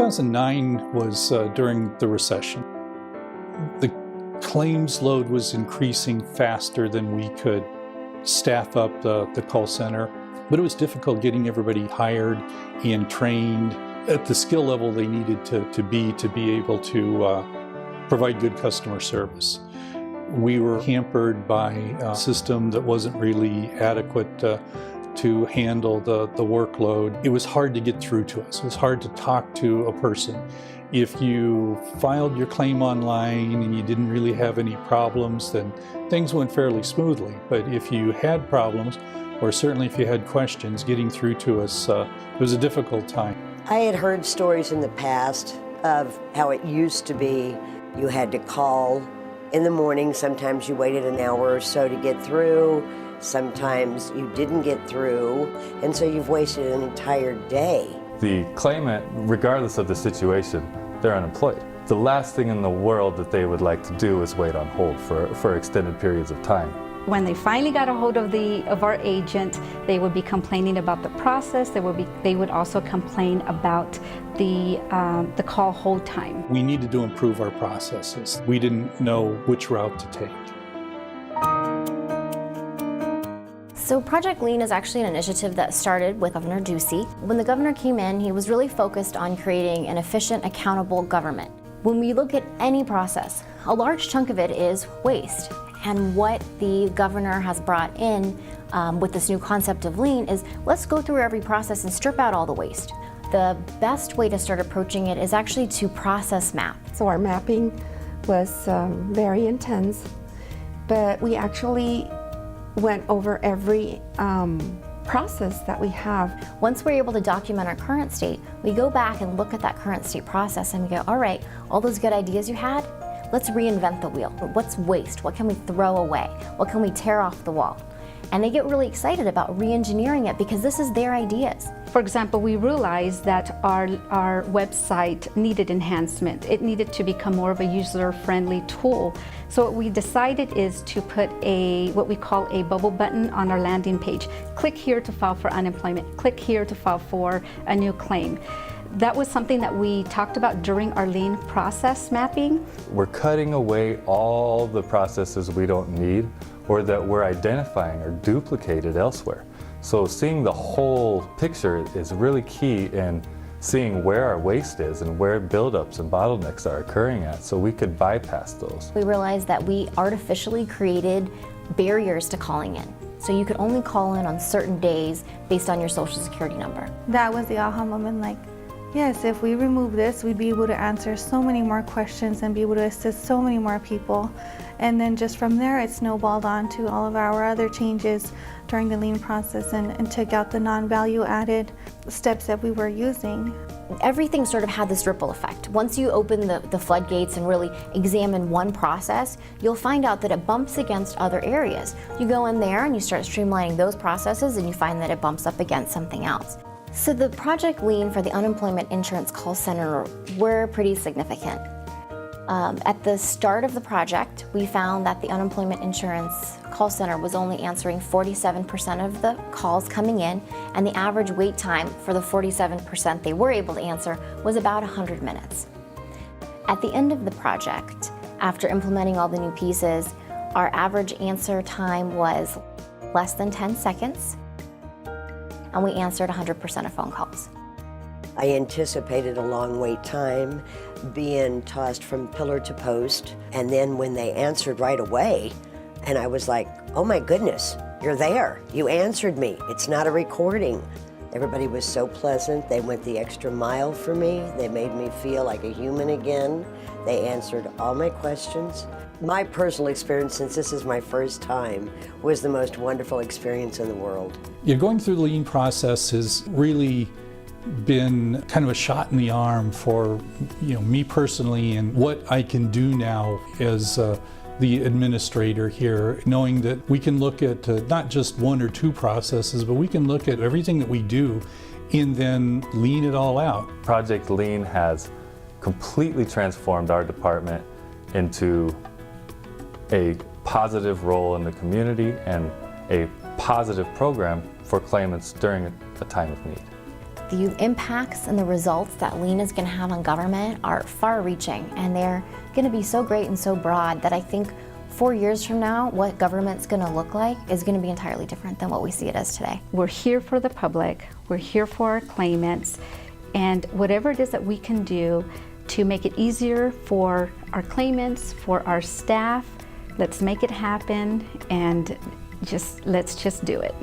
2009 was during the recession. The claims load was increasing faster than we could staff up the call center, but it was difficult getting everybody hired and trained at the skill level they needed to be able to provide good customer service. We were hampered by a system that wasn't really adequate to handle the workload. It was hard to get through to us. It was hard to talk to a person. If you filed your claim online and you didn't really have any problems, then things went fairly smoothly. But if you had problems, or certainly if you had questions, getting through to us, it was a difficult time. I had heard stories in the past of how it used to be. You had to call in the morning. Sometimes you waited an hour or so to get through. Sometimes you didn't get through, and so you've wasted an entire day. The claimant, regardless of the situation, they're unemployed. The last thing in the world that they would like to do is wait on hold for extended periods of time. When they finally got a hold of our agent, they would be complaining about the process. They would also complain about the call hold time. We needed to improve our processes. We didn't know which route to take. So Project Lean is actually an initiative that started with Governor Ducey. When the governor came in, he was really focused on creating an efficient, accountable government. When we look at any process, a large chunk of it is waste. And what the governor has brought in with this new concept of Lean is, let's go through every process and strip out all the waste. The best way to start approaching it is actually to process map. So our mapping was very intense, but we actually went over every process that we have. Once we're able to document our current state, we go back and look at that current state process and we go, all right, all those good ideas you had, let's reinvent the wheel. What's waste? What can we throw away? What can we tear off the wall? And they get really excited about re-engineering it because this is their ideas. For example, we realized that our website needed enhancement. It needed to become more of a user-friendly tool. So what we decided is to put what we call a bubble button on our landing page. Click here to file for unemployment. Click here to file for a new claim. That was something that we talked about during our Lean process mapping. We're cutting away all the processes we don't need or that we're identifying are duplicated elsewhere. So seeing the whole picture is really key in seeing where our waste is and where buildups and bottlenecks are occurring at so we could bypass those. We realized that we artificially created barriers to calling in. So you could only call in on certain days based on your social security number. That was the aha moment, like, yes, if we remove this, we'd be able to answer so many more questions and be able to assist so many more people. And then just from there, it snowballed on to all of our other changes during the Lean process and took out the non-value added steps that we were using. Everything sort of had this ripple effect. Once you open the floodgates and really examine one process, you'll find out that it bumps against other areas. You go in there and you start streamlining those processes and you find that it bumps up against something else. So the Project Lean for the unemployment insurance call center were pretty significant. At the start of the project, we found that the unemployment insurance call center was only answering 47% of the calls coming in, and the average wait time for the 47% they were able to answer was about 100 minutes. At the end of the project, after implementing all the new pieces, our average answer time was less than 10 seconds, and we answered 100% of phone calls. I anticipated a long wait time, being tossed from pillar to post, and then when they answered right away, and I was like, oh my goodness, you're there. You answered me. It's not a recording. Everybody was so pleasant. They went the extra mile for me. They made me feel like a human again. They answered all my questions. My personal experience, since this is my first time, was the most wonderful experience in the world. Yeah, going through the Lean process has really been kind of a shot in the arm for me personally and what I can do now as the administrator here, knowing that we can look at not just one or two processes, but we can look at everything that we do and then lean it all out. Project Lean has completely transformed our department into a positive role in the community and a positive program for claimants during a time of need. The impacts and the results that lean is going to have on government are far-reaching, and they're going to be so great and so broad that I think 4 years from now, what government's going to look like is going to be entirely different than what we see it as today. We're here for the public, we're here for our claimants, and whatever it is that we can do to make it easier for our claimants, for our staff, let's make it happen, and let's just do it.